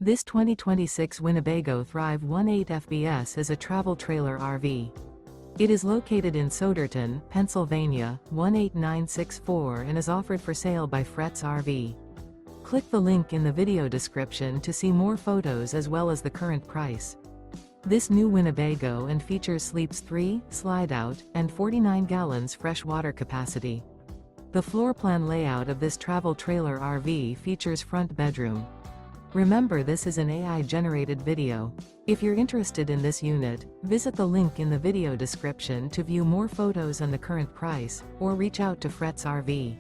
This 2026 Winnebago Thrive 18 FBS is a travel trailer RV. It is located in Souderton, Pennsylvania, 18964 and is offered for sale by Fretz RV. Click the link in the video description to see more photos as well as the current price. This new Winnebago and features sleeps 3, slide-out, and 49 gallons fresh water capacity. The floor plan layout of this travel trailer RV features front bedroom. Remember, this is an AI-generated video. If you're interested in this unit, visit the link in the video description to view more photos and the current price, or reach out to Fretz RV.